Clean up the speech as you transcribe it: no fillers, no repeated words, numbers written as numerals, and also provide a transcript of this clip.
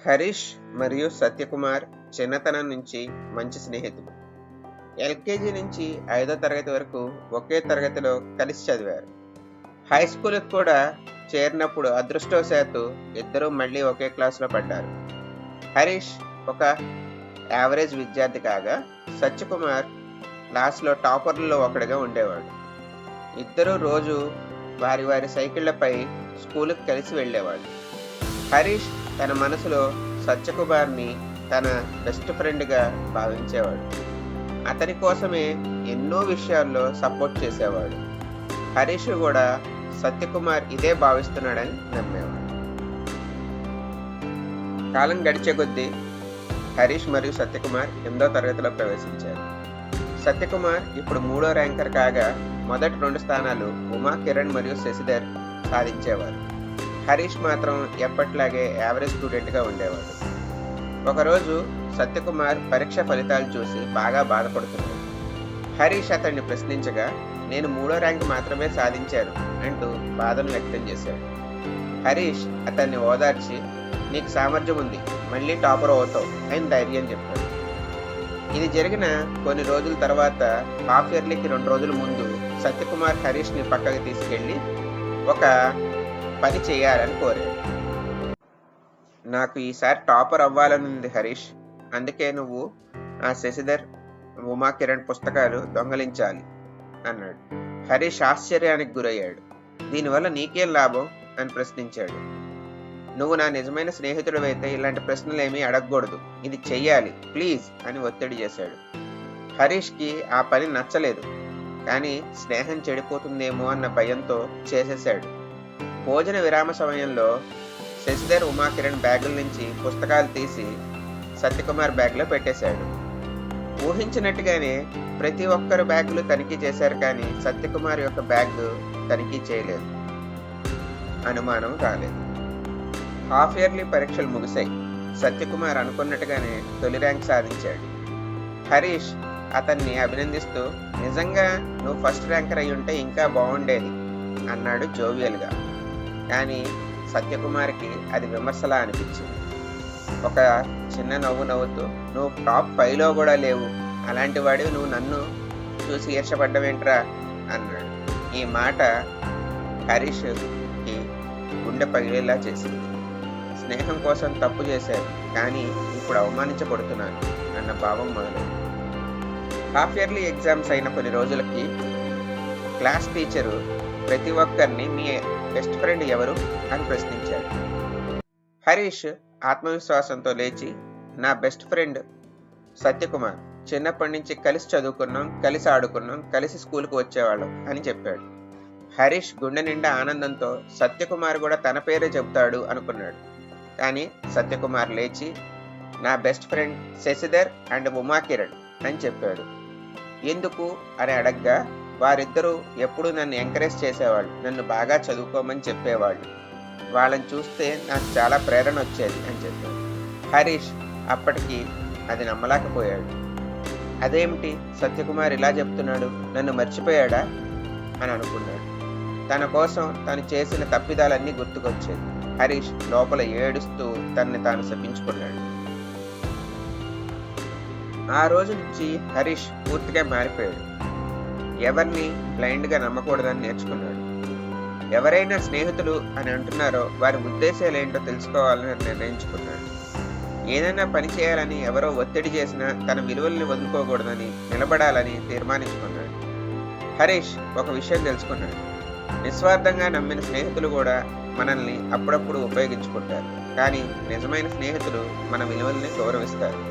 హరీష్ మరియు సత్యకుమార్ చిన్నతనం నుంచి మంచి స్నేహితులు. ఎల్కేజీ నుంచి 5వ తరగతి వరకు ఒకే తరగతిలో కలిసి చదివారు. హై స్కూల్కి కూడా చేరినప్పుడు అదృష్టవశాత్తు ఇద్దరూ మళ్ళీ ఒకే క్లాసులో పడ్డారు. హరీష్ ఒక యావరేజ్ విద్యార్థి కాగా సత్యకుమార్ క్లాస్లో టాపర్లలో ఒకడిగా ఉండేవాడు. ఇద్దరూ రోజు వారి వారి సైకిళ్లపై స్కూలుకి కలిసి వెళ్ళేవాడు. హరీష్ తన మనసులో సత్యకుమార్ని తన బెస్ట్ ఫ్రెండ్గా భావించేవాడు. అతని కోసమే ఎన్నో విషయాల్లో సపోర్ట్ చేసేవాడు. హరీష్ కూడా సత్యకుమార్ ఇదే భావిస్తున్నాడని నమ్మేవాడు. కాలం గడిచే కొద్దీ హరీష్ మరియు సత్యకుమార్ 8వ తరగతిలో ప్రవేశించారు. సత్యకుమార్ ఇప్పుడు 3వ ర్యాంకర్ కాగా మొదటి 2 స్థానాలు ఉమా, కిరణ్ మరియు శశిధర్ సాధించేవారు. హరీష్ మాత్రం ఎప్పట్లాగే యావరేజ్ స్టూడెంట్గా ఉండేవాడు. ఒకరోజు సత్యకుమార్ పరీక్ష ఫలితాలు చూసి బాగా బాధపడుతున్నాడు. హరీష్ అతన్ని ప్రశ్నించగా, నేను 3వ ర్యాంక్ మాత్రమే సాధించాను అంటూ బాధను వ్యక్తం చేశాడు. హరీష్ అతన్ని ఓదార్చి, నీకు సామర్థ్యం ఉంది, మళ్ళీ టాపర్ అవుతావు అని ధైర్యం చెప్పాడు. ఇది జరిగిన కొన్ని రోజుల తర్వాత హాఫ్ ఇయర్లీకి 2 రోజుల ముందు సత్యకుమార్ హరీష్ని పక్కకి తీసుకెళ్ళి ఒక పని చేయాలని కోరాడు. నాకు ఈసారి టాపర్ అవ్వాలని ఉంది హరీష్, అందుకే నువ్వు ఆ శశిధర్, ఉమా, కిరణ్ పుస్తకాలు దొంగలించాలి అన్నాడు. హరీష్ ఆశ్చర్యానికి గురయ్యాడు. దీనివల్ల నీకేం లాభం అని ప్రశ్నించాడు. నువ్వు నా నిజమైన స్నేహితుడివైతే ఇలాంటి ప్రశ్నలు ఏమీ అడగకూడదు, ఇది చెయ్యాలి ప్లీజ్ అని ఒత్తిడి చేశాడు. హరీష్కి ఆ పని నచ్చలేదు, కానీ స్నేహం చెడిపోతుందేమో అన్న భయంతో చేసేశాడు. భోజన విరామ సమయంలో శశిధర్, ఉమా, కిరణ్ బ్యాగుల నుంచి పుస్తకాలు తీసి సత్యకుమార్ బ్యాగ్లో పెట్టేశాడు. ఊహించినట్టుగానే ప్రతి ఒక్కరు బ్యాగులు తనిఖీ చేశారు, కానీ సత్యకుమార్ యొక్క బ్యాగ్ తనిఖీ చేయలేదు. అనుమానం రాలేదు. హాఫ్ ఇయర్లీ పరీక్షలు ముగిశాయి. సత్యకుమార్ అనుకున్నట్టుగానే తొలి ర్యాంక్ సాధించాడు. హరీష్ అతన్ని అభినందిస్తూ, నిజంగా నువ్వు ఫస్ట్ ర్యాంకర్ అయి ఉంటే ఇంకా బాగుండేది అన్నాడు జోవియల్గా. కానీ సత్యకుమార్కి అది విమర్శలా అనిపించింది. ఒక చిన్న నవ్వు నవ్వుతూ, నువ్వు టాప్ 5లో కూడా లేవు, అలాంటి వాడివి నువ్వు నన్ను చూసి ఈర్షపడ్డవేంట్రా అన్నాడు. ఈ మాట హరీష్కి గుండె పగిలేలా చేసింది. స్నేహం కోసం తప్పు చేశాను, కానీ ఇప్పుడు అవమానించబడుతున్నాను అన్న భావం మొదలైంది. హాఫ్ ఇయర్లీ ఎగ్జామ్స్ అయిన కొన్ని రోజులకి క్లాస్ టీచరు ప్రతి ఒక్కరిని మీ బెస్ట్ ఫ్రెండ్ ఎవరు అని ప్రశ్నించాడు. హరీష్ ఆత్మవిశ్వాసంతో లేచి, నా బెస్ట్ ఫ్రెండ్ సత్యకుమార్, చిన్నప్పటి నుంచి కలిసి చదువుకున్నాం, కలిసి ఆడుకున్నాం, కలిసి స్కూల్కి వచ్చేవాళ్ళం అని చెప్పాడు. హరీష్ గుండె నిండా ఆనందంతో సత్యకుమార్ కూడా తన పేరే చెబుతాడు అనుకున్నాడు. కానీ సత్యకుమార్ లేచి, నా best friend Shashidhar and Uma, Kiran అని చెప్పాడు. ఎందుకు అని అడగ్గా, వారిద్దరూ ఎప్పుడూ నన్ను ఎంకరేజ్ చేసేవాళ్ళు, నన్ను బాగా చదువుకోమని చెప్పేవాళ్ళు, వాళ్ళని చూస్తే నాకు చాలా ప్రేరణ వచ్చేది అని చెప్పాడు. హరీష్ అప్పటికి అది నమ్మలేకపోయాడు. అదేమిటి సత్యకుమార్ ఇలా చెప్తున్నాడు, నన్ను మర్చిపోయాడా అని అనుకున్నాడు. తన కోసం తను చేసిన తప్పిదాలన్నీ గుర్తుకొచ్చేది. హరీష్ లోపల ఏడుస్తూ తనని తాను శపించుకున్నాడు. ఆ రోజు నుంచి హరీష్ పూర్తిగా మారిపోయాడు. ఎవరిని బ్లైండ్గా నమ్మకూడదని నేర్చుకున్నాడు. ఎవరైనా స్నేహితులు అని అంటున్నారో వారి ఉద్దేశాలు ఏంటో తెలుసుకోవాలని నిర్ణయించుకున్నాడు. ఏదైనా పని చేయాలని ఎవరో ఒత్తిడి చేసినా తన విలువల్ని వదులుకోకూడదని, నిలబడాలని తీర్మానించుకున్నాడు. హరీష్ ఒక విషయం తెలుసుకున్నాడు. నిస్వార్థంగా నమ్మిన స్నేహితులు కూడా మనల్ని అప్పుడప్పుడు ఉపయోగించుకుంటారు, కానీ నిజమైన స్నేహితులు మన విలువల్ని గౌరవిస్తారు.